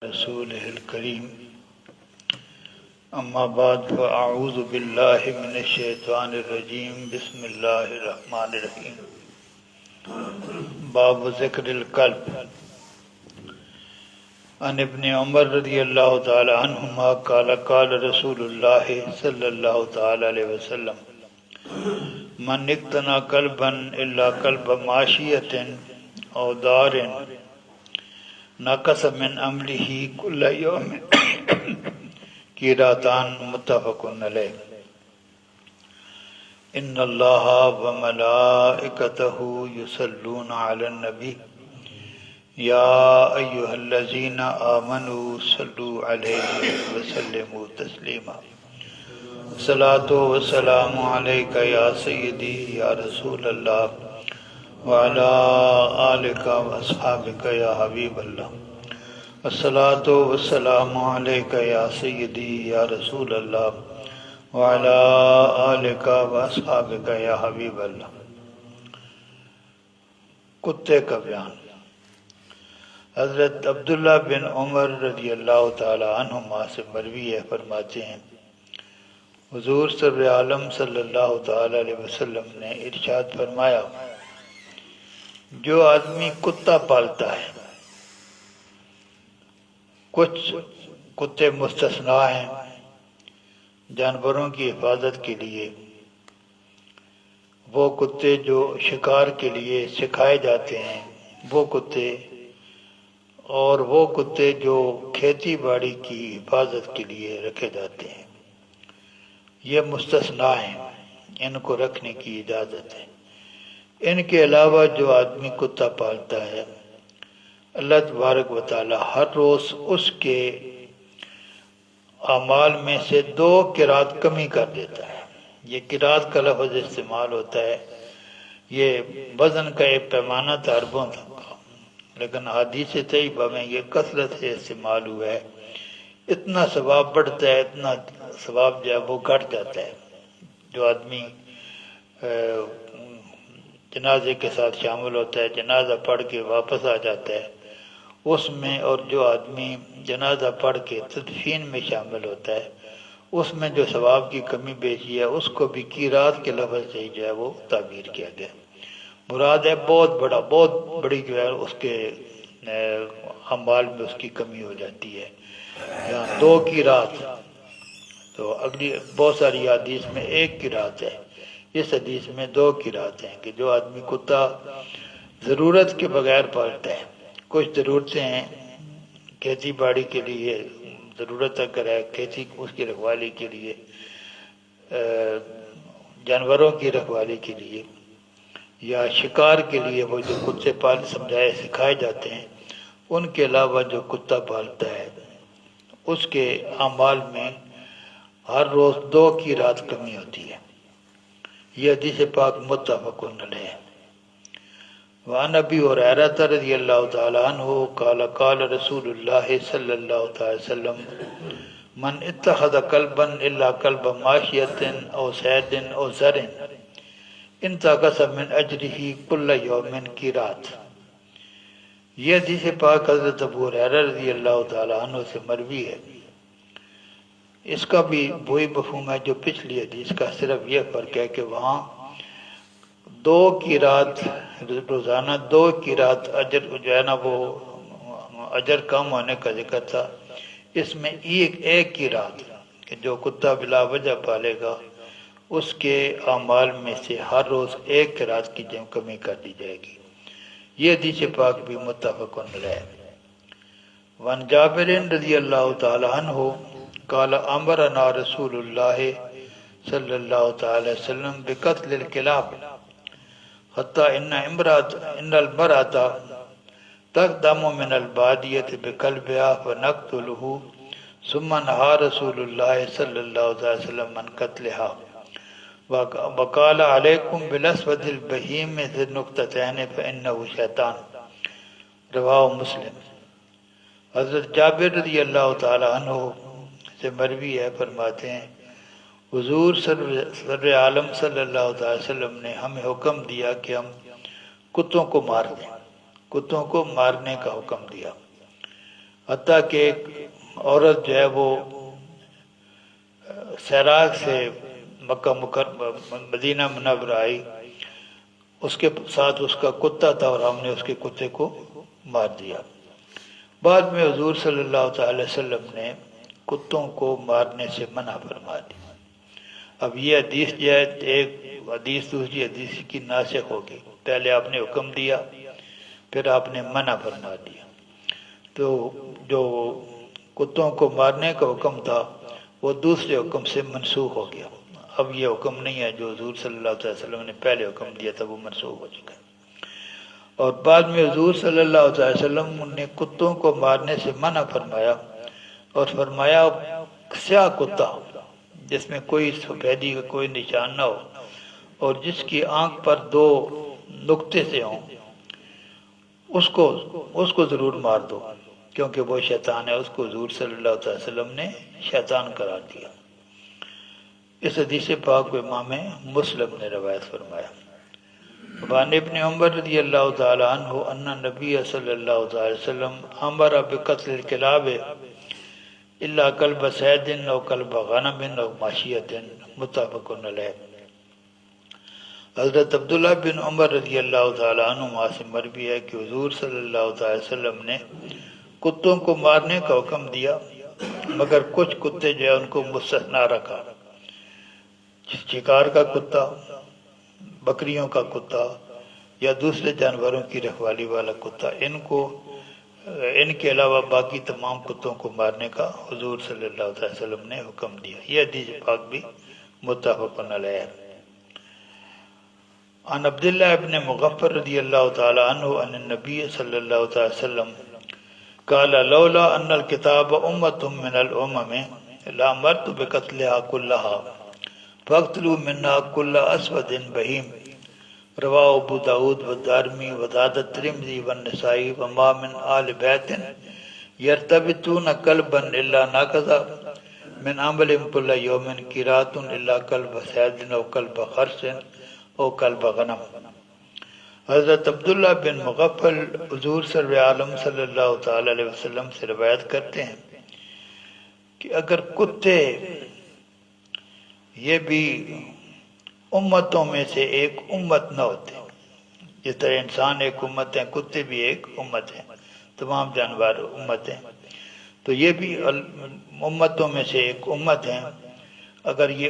رسوله الكريم أما بعد فأعوذ بالله من الشيطان الرجيم بسم الله الرحمن الرحيم باب ذکر القلب عن ابن عمر رضی اللہ تعالی عنہما قال قال رسول اللہ صلی اللہ تعالی علیہ وسلم من اقتنى قلبا الا قلب ماشیة او دار نقص من عمله كل يوم قيراتان متفق عليه ان الله وملائكته يصلون على النبي يا ايها الذين امنوا صلوا عليه وسلموا تسليما الصلاة والسلام عليك يا سيدي يا رسول الله وعلى آلك وأصحابك يا حبيب الله الصلاة والسلام عليك يا سيدي يا رسول الله وعلى آلك وأصحابك يا حبيب الله کتے کا بیان حضرت عبداللہ بن عمر رضی اللہ تعالی عنہما سے مروی ہے، فرماتے ہیں حضور سرور عالم صلی اللہ تعالی علیہ وسلم نے ارشاد فرمایا، جو آدمی کتا پالتا ہے، کچھ کتے مستثنا ہیں جانوروں کی حفاظت کے لیے، وہ کتے جو شکار کے لیے سکھائے جاتے ہیں وہ کتے، اور وہ کتے جو کھیتی باڑی کی حفاظت کے لیے رکھے جاتے ہیں، یہ مستثنا ہیں، ان کو رکھنے کی اجازت ہے۔ ان کے علاوہ جو آدمی کتا پالتا ہے، اللہ تبارک و تعالی ہر روز اس کے اعمال میں سے 2 قرات کمی کر دیتا ہے۔ یہ قرات کا لفظ استعمال ہوتا ہے، یہ وزن کا ایک پیمانہ تھا عربوں کا، لیکن حدیث طیبہ میں یہ کثرت سے استعمال ہوا ہے۔ اتنا ثواب بڑھتا ہے، اتنا ثواب جو ہے وہ گھٹ جاتا ہے۔ جو آدمی جنازے کے ساتھ شامل ہوتا ہے، جنازہ پڑھ کے واپس آ جاتا ہے اس میں، اور جو آدمی جنازہ پڑھ کے تدفین میں شامل ہوتا ہے اس میں جو ثواب کی کمی بیشی ہے، اس کو بھی قیرات کے لفظ سے جو ہے وہ تعبیر کیا گیا۔ مراد ہے بہت بڑی جو ہے اس کے اعمال میں اس کی کمی ہو جاتی ہے۔ یہاں 2 قیرات، تو اگلی بہت ساری حدیث میں 1 قرات ہے، اس حدیث میں 2 قرات ہیں کہ جو آدمی کتا ضرورت کے بغیر پالتا ہے، کچھ ضرورتیں ہیں کھیتی باڑی کے لیے، ضرورت اگر ہے کھیتی اس کی رکھوالی کے لیے، جانوروں کی رکھوالی کے لیے، یا شکار کے لیے وہ جو کتے سمجھائے سکھائے جاتے ہیں، ان کے علاوہ جو کتا پالتا ہے اس کے اعمال میں ہر روز 2 قرات کمی ہوتی ہے۔ یہ حدیث پاک متفق علیہ۔ وعن ابی ہریرہ رضی اللہ تعالی عنہ قال قال رسول اللہ صلی اللہ تعالی وسلم من اتخذ قلبا الا قلب ماشیۃ او صید او زرع انتقص من اجرہ کل یوم قیرات۔ یہ حدیث پاک حضرت ابو ہریرہ رضی اللہ تعالی عنہ سے مروی ہے۔ اس کا بھی وہی مفہوم ہے جو پچھلی حدیث کا، صرف یہ فرق ہے کہ وہاں 2 قرات روزانہ 2 قرات اجر جو ہے نا وہ اجر کم ہونے کا ذکر تھا، اس میں ایک قرات کہ جو کتا بلا وجہ پالے گا اس کے اعمال میں سے ہر روز 1 قرات کی کمی کر دی جائے گی۔ یہ حدیث پاک بھی متفق علیہ۔ وعن جابر رضی اللہ تعالی عنہ قال امرنا رسول اللہ صلی اللہ تعالی وسلم بقتل الکلاب حتی ان المرأة تقدم من البادیة بقلبها فنقتله ثم نهى رسول اللہ صلی اللہ تعالی وسلم من قتلها وقال علیکم بالاسود البہیم ذی النقطتین فانه شیطان، رواہ مسلم۔ حضرت جابر رضی اللہ تعالی عنہ سے مروی ہے، فرماتے ہیں حضور سرور عالم صلی اللہ علیہ وسلم نے ہمیں حکم دیا کہ ہم کتوں کو مار دیں، کتوں کو مارنے کا حکم دیا۔ حتیٰ کہ ایک عورت جو ہے وہ سیراک سے مکہ مدینہ منورہ آئی، اس کے ساتھ اس کا کتا تھا اور ہم نے اس کے کتے کو مار دیا۔ بعد میں حضور صلی اللہ تعالی وسلم نے کتوں کو مارنے سے منع فرما دی۔ اب یہ حدیث جو ہے ایک حدیث دوسری حدیث کی ناسخ ہوگی، پہلے آپ نے حکم دیا پھر آپ نے منع فرما دیا، تو جو کتوں کو مارنے کا حکم تھا وہ دوسرے حکم سے منسوخ ہو گیا۔ اب یہ حکم نہیں ہے جو حضور صلی اللہ علیہ وسلم نے پہلے حکم دیا تھا، وہ منسوخ ہو چکا ہے۔ اور بعد میں حضور صلی اللہ علیہ وسلم نے کتوں کو مارنے سے منع فرمایا اور فرمایا سیاہ کتا جس میں کوئی سفیدی کا کوئی نشان نہ ہو اور جس کی آنکھ پر 2 نقطے سے ہوں، اس کو ضرور مار دو، کیونکہ وہ شیطان ہے۔ اس کو حضور صلی اللہ علیہ وسلم نے شیطان قرار دیا۔ اس حدیث پاک کو امام مسلم نے روایت فرمایا۔ وعن ابن عمر رضی اللہ تعالی عنہ ان نبی صلی اللہ علیہ وسلم امر بقتل الکلاب الا کلب صید او کلب غنم او ماشیۃ، متفق علیہ۔ حضرت عبداللہ بن عمر رضی اللہ تعالی عنہ سے مروی ہے کہ حضور صلی اللہ تعالی وسلم نے کتوں کو مارنے کا حکم دیا، مگر کچھ کتے جو ہے ان کو مستثنا رکھا۔ شکار کا کتا، بکریوں کا کتا یا دوسرے جانوروں کی رکھوالی والا کتا، ان کے علاوہ باقی تمام کتوں کو مارنے کا حضور صلی اللہ علیہ وسلم نے حکم دیا۔ یہ حدیث پاک بھی متفق علیہ ہے۔ عن عبداللہ ابن مغفر رضی اللہ تعالی عنہ عن النبی صلی اللہ علیہ وسلم قال لولا ان الکتاب امت من الامم لامرت بقتلها كلها فاقتلوا منها كل اسود بہیم، رواہ ابو داود والدارمی وزاد الترمذی والنسائی وما من آل بیت یرتبطون کلبا الا ناکذا من عمل کل یوم قرات الا کلب صید او کلب خرس او کلب غنم۔ حضرت عبداللہ بن مغفل حضور صلی عالم صلی اللہ تعالی علیہ وسلم سے روایت کرتے ہیں کہ اگر کتے یہ بھی امتوں میں سے ایک امت نہ ہوتے، جس طرح انسان ایک امت ہے، کتے بھی ایک امت ہیں، تمام جانور امت ہیں، تو یہ بھی امتوں میں سے ایک امت ہیں۔ اگر یہ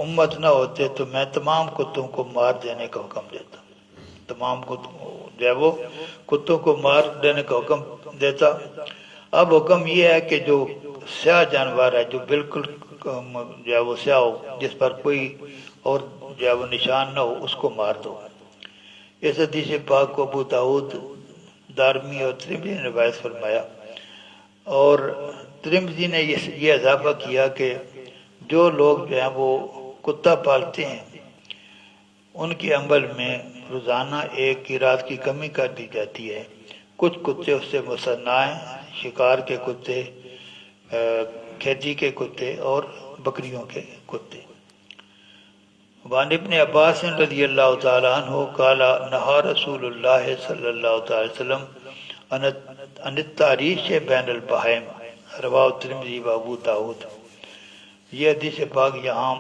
امت نہ ہوتے تو میں تمام کتوں کو مار دینے کا حکم دیتا، تمام جو ہے وہ کتوں کو مار دینے کا حکم دیتا۔ اب حکم یہ ہے کہ جو سیاہ جانور ہے، جو بالکل جو ہے وہ سیاہ ہو، جس پر کوئی اور جو ہے وہ نشان نہ ہو، اس کو مار دو۔ اس حدیث پاک کو ابو داود، دارمی اور ترمذی نے روایت فرمایا، اور ترمذی نے یہ اضافہ کیا کہ جو لوگ جو ہیں وہ کتا پالتے ہیں ان کے عمل میں روزانہ ایک قیراط کی کمی کر دی جاتی ہے۔ کچھ کتے اس سے مصنع ہیں، شکار کے کتے، کھیتی کے کتے اور بکریوں کے کتے۔ وعن ابن عباس رضی اللہ تعالی عنہ قال نہا رسول اللہ صلی اللہ تعالی وسلم عن التعریش بین البہائم، رواہ ترمذی و ابو داود۔ یہ حدیث پاک یہاں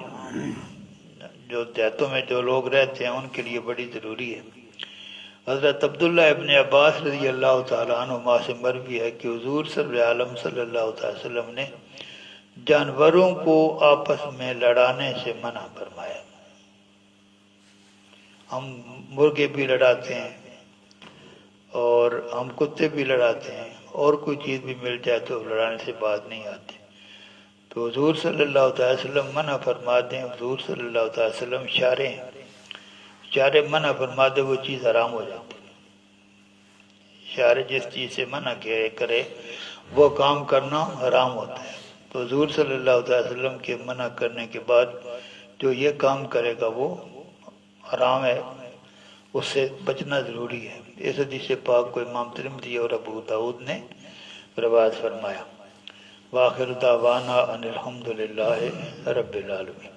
جو دیہاتوں میں جو لوگ رہتے ہیں ان کے لیے بڑی ضروری ہے۔ حضرت عبداللہ ابن عباس رضی اللہ تعالیٰ عنہما سے مروی ہے کہ حضور صلی عالم صلی اللہ علیہ وسلم نے جانوروں کو آپس میں لڑانے سے منع فرمایا۔ ہم مرغے بھی لڑاتے ہیں اور ہم کتے بھی لڑاتے ہیں، اور کوئی چیز بھی مل جائے تو لڑانے سے بات نہیں آتی، تو حضور صلی اللہ علیہ وسلم منع فرما دیں۔ حضور صلی اللہ علیہ وسلم اشارے ہیں، اشارے منع فرما دے وہ چیز حرام ہو جاتی ہے۔ اشارے جس چیز سے منع کرے وہ کام کرنا حرام ہوتا ہے، تو حضور صلی اللہ علیہ وسلم کے منع کرنے کے بعد جو یہ کام کرے گا وہ حرام ہے، اس سے بچنا ضروری ہے۔ اس حدیث پاک کو امام ترمذی اور ابو داود نے روایت فرمایا۔ وآخر دعوانا ان الحمد للہ رب العالمین۔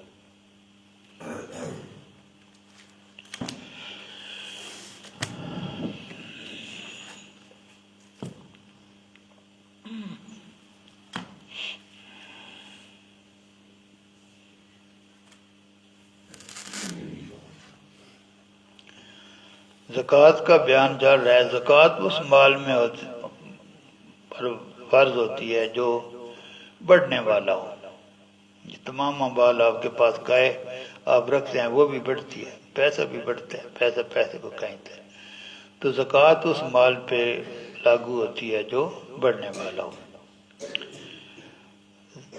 زکوٰۃ کا بیان چل رہا ہے. زکوٰۃ اس مال میں فرض ہوتی ہے جو بڑھنے والا ہو. یہ تمام اموال آپ کے پاس گائے آپ رکھتے ہیں وہ بھی بڑھتی ہے، پیسہ بھی بڑھتا ہے، پیسہ پیسے کو کھینچتا ہے. تو زکوٰۃ اس مال پہ لاگو ہوتی ہے جو بڑھنے والا ہو.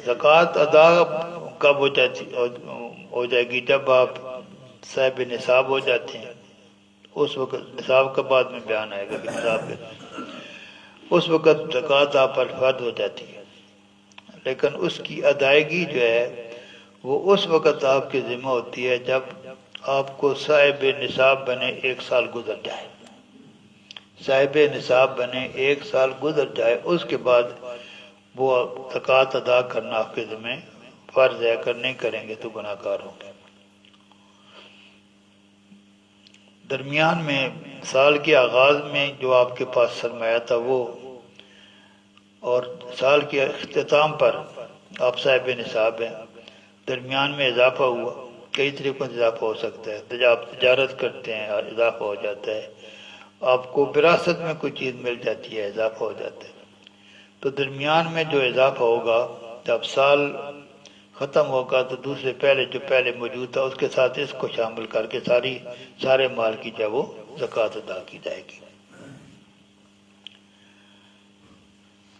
زکوٰۃ ادا کب ہو جائے گی؟ جب آپ صاحب نصاب ہو جاتے ہیں. اس وقت نصاب کا بعد میں بیان آئے گا کہ نصاب کے اس وقت زکوٰۃ آپ پر فرض ہو جاتی ہے. لیکن اس کی ادائیگی جو ہے وہ اس وقت آپ کے ذمہ ہوتی ہے جب آپ کو صاحب نصاب بنے 1 سال گزر جائے. صاحب نصاب بنے 1 سال گزر جائے، اس کے بعد وہ زکوٰۃ ادا کرنا آپ کے ذمہ فرض ہے. اگر نہیں کریں گے تو گناہ گار ہوں گے. درمیان میں سال کے آغاز میں جو آپ کے پاس سرمایہ تھا وہ، اور سال کے اختتام پر آپ صاحب نصاب ہیں. درمیان میں اضافہ ہوا، کئی طریقوں سے اضافہ ہو سکتا ہے. آپ تجارت کرتے ہیں اور اضافہ ہو جاتا ہے، آپ کو وراثت میں کوئی چیز مل جاتی ہے اضافہ ہو جاتا ہے. تو درمیان میں جو اضافہ ہوگا جب سال ختم ہوگا تو دوسرے جو پہلے موجود تھا اس کے ساتھ اس کو شامل کر کے سارے مال کی جو وہ زکوٰۃ ادا کی جائے گی.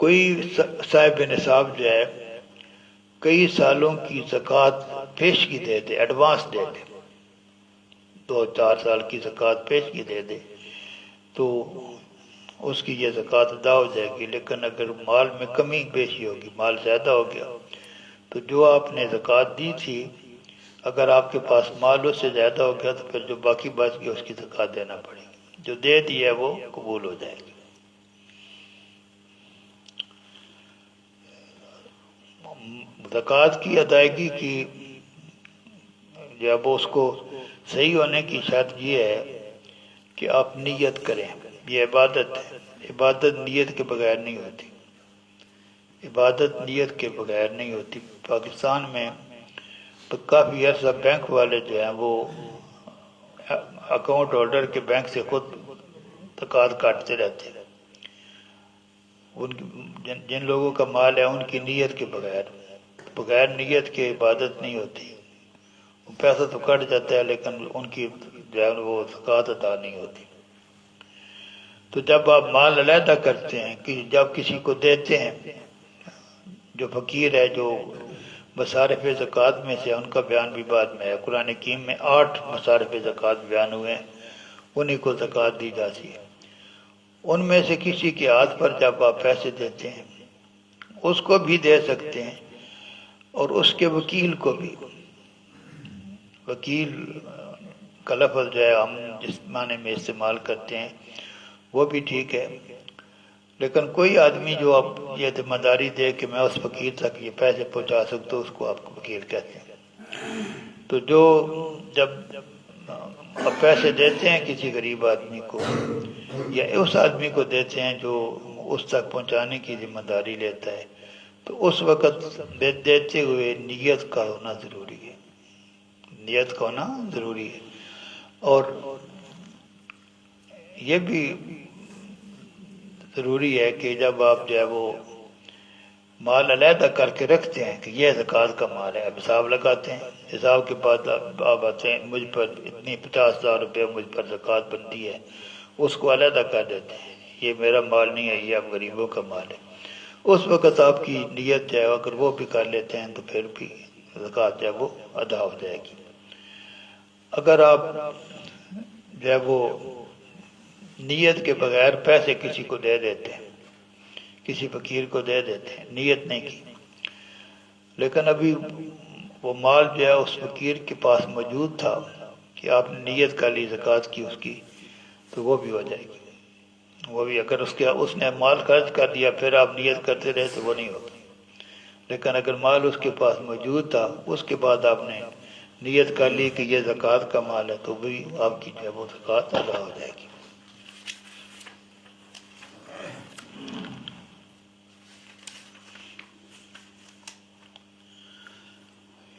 کوئی صاحب نصاب جو ہے کئی سالوں کی زکوٰۃ پیشگی دے دے، ایڈوانس دے دے، 2-4 سال کی زکوٰۃ پیشگی دے دے تو اس کی یہ زکوٰۃ ادا ہو جائے گی. لیکن اگر مال میں کمی بیشی ہوگی، مال زیادہ ہو گیا، تو جو آپ نے زکوٰۃ دی تھی اگر آپ کے پاس مال اس سے زیادہ ہو گیا تو پھر جو باقی بچ گیا اس کی زکوٰۃ دینا پڑے گی. جو دے دی ہے وہ قبول ہو جائے گی. زکوٰۃ کی ادائیگی کی جب اس کو صحیح ہونے کی شرط یہ ہے کہ آپ نیت کریں. یہ عبادت ہے، عبادت نیت کے بغیر نہیں ہوتی. عبادت نیت کے بغیر نہیں ہوتی. پاکستان میں کافی عرصہ بینک والے جو ہیں وہ اکاؤنٹ ہولڈر کے بینک سے خود زکوٰۃ کاٹتے رہتے ہیں. جن لوگوں کا مال ہے ان کی نیت کے بغیر نیت کے عبادت نہیں ہوتی. پیسہ تو کٹ جاتا ہے لیکن ان کی جو ہے وہ زکوٰۃ ادا نہیں ہوتی. تو جب آپ مال علیحدہ کرتے ہیں کہ جب کسی کو دیتے ہیں جو فقیر ہے، جو مصارف زکوٰۃ میں سے، ان کا بیان بھی بعد میں ہے. قرآن حکیم میں 8 مصارف زکوٰۃ بیان ہوئے ہیں، انہی کو زکوٰۃ دی جاتی ہے. ان میں سے کسی کے ہاتھ پر جب آپ پیسے دیتے ہیں اس کو بھی دے سکتے ہیں اور اس کے وکیل کو بھی. وکیل کا لفظ جو ہے ہم جس معنی میں استعمال کرتے ہیں وہ بھی ٹھیک ہے، لیکن کوئی آدمی جو آپ یہ ذمہ داری دے کہ میں اس فقیر تک یہ پیسے پہنچا سکتا ہوں اس کو آپ وکیل کہتے ہیں. تو جب آپ پیسے دیتے ہیں کسی غریب آدمی کو یا اس آدمی کو دیتے ہیں جو اس تک پہنچانے کی ذمہ داری لیتا ہے تو اس وقت دیتے ہوئے نیت کا ہونا ضروری ہے. نیت کا ہونا ضروری ہے. اور یہ بھی ضروری ہے کہ جب آپ جو ہے وہ مال علیحدہ کر کے رکھتے ہیں کہ یہ زکوٰۃ کا مال ہے، اب حساب لگاتے ہیں، حساب کے بعد آپ آتے ہیں مجھ پر اتنی 50,000 روپے مجھ پر زکوٰۃ بنتی ہے، اس کو علیحدہ کر دیتے ہیں. یہ میرا مال نہیں ہے، یہ اب غریبوں کا مال ہے. اس وقت آپ کی نیت جو ہے اگر وہ بھی کر لیتے ہیں تو پھر بھی زکوٰۃ جو ہے وہ ادا ہو جائے گی. اگر آپ جو ہے وہ نیت کے بغیر پیسے کسی کو دے دیتے ہیں، کسی فقیر کو دے دیتے ہیں، نیت نہیں کی، لیکن ابھی وہ مال جو ہے اس فقیر کے پاس موجود تھا کہ آپ نے نیت کر لی زکوٰۃ کی اس کی، تو وہ بھی ہو جائے گی. وہ بھی اگر اس نے مال خرچ کر دیا پھر آپ نیت کرتے رہے تو وہ نہیں ہوگی. لیکن اگر مال اس کے پاس موجود تھا اس کے بعد آپ نے نیت کر لی کہ یہ زکوٰۃ کا مال ہے تو بھی آپ کی جو ہے وہ زکوٰۃ ادا ہو جائے گی.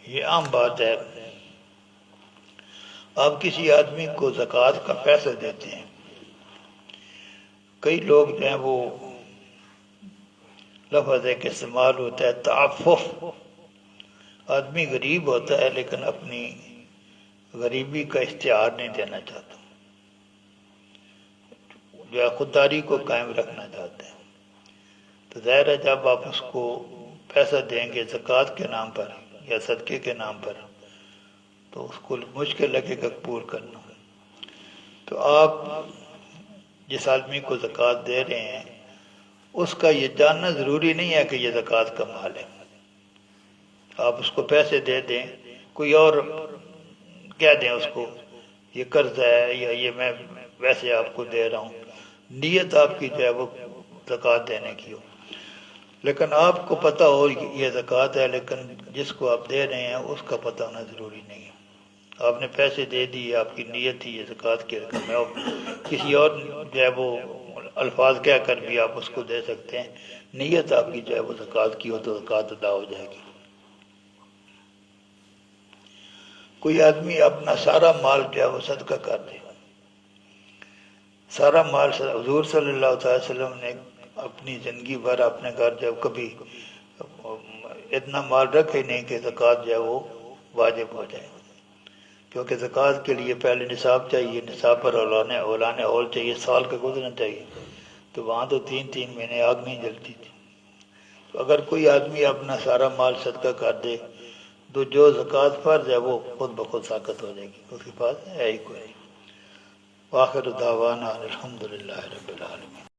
یہ عام بات ہے. آپ کسی آدمی کو زکوٰۃ کا پیسہ دیتے ہیں کئی لوگ جو ہیں وہ لفظ ایک استعمال ہوتا ہے تعفف، آدمی غریب ہوتا ہے لیکن اپنی غریبی کا اشتہار نہیں دینا چاہتا، جو ہے خودداری کو قائم رکھنا چاہتے ہیں. تو ظاہر ہے جب آپ اس کو پیسہ دیں گے زکوٰۃ کے نام پر یا صدقے کے نام پر تو اس کو مشکل لگے گا قبول کرنا. تو آپ جس آدمی کو زکوٰۃ دے رہے ہیں اس کا یہ جاننا ضروری نہیں ہے کہ یہ زکوٰۃ کا مال ہے. آپ اس کو پیسے دے دیں، کوئی اور کہہ دیں اس کو یہ قرض ہے یا یہ میں ویسے آپ کو دے رہا ہوں، نیت آپ کی جو ہے وہ زکوٰۃ دینے کی ہو، لیکن آپ کو پتہ ہو یہ زکوٰۃ ہے لیکن جس کو آپ دے رہے ہیں اس کا پتہ ہونا ضروری نہیں ہے. آپ نے پیسے دے دیے، آپ کی نیت تھی یہ زکوٰۃ کی رقم ہے، اور کسی اور جو ہے وہ الفاظ کہہ کر بھی آپ اس کو دے سکتے ہیں. نیت آپ کی جو ہے وہ زکوٰۃ کی ہو تو زکوٰۃ ادا ہو جائے گی. کوئی آدمی اپنا سارا مال جو ہے وہ صدقہ کر دے، سارا مال. حضور صلی اللہ علیہ وسلم نے اپنی زندگی بھر اپنے گھر جب کبھی اتنا مال رکھے نہیں کہ زکوٰۃ جو ہے وہ واجب ہو جائے، کیونکہ زکوٰۃ کے لیے پہلے نصاب چاہیے، نصاب پر اولانِ ہول چاہیے، سال کا گزرنا چاہیے. تو وہاں تو 3 مہینے آگ نہیں جلتی تھی. تو اگر کوئی آدمی اپنا سارا مال صدقہ کر دے تو جو زکوٰۃ فرض ہے وہ خود بخود ساقط ہو جائے گی، اس کے پاس ہے ہی کوئی. وآخر دعوانا الحمدللہ رب العالمین.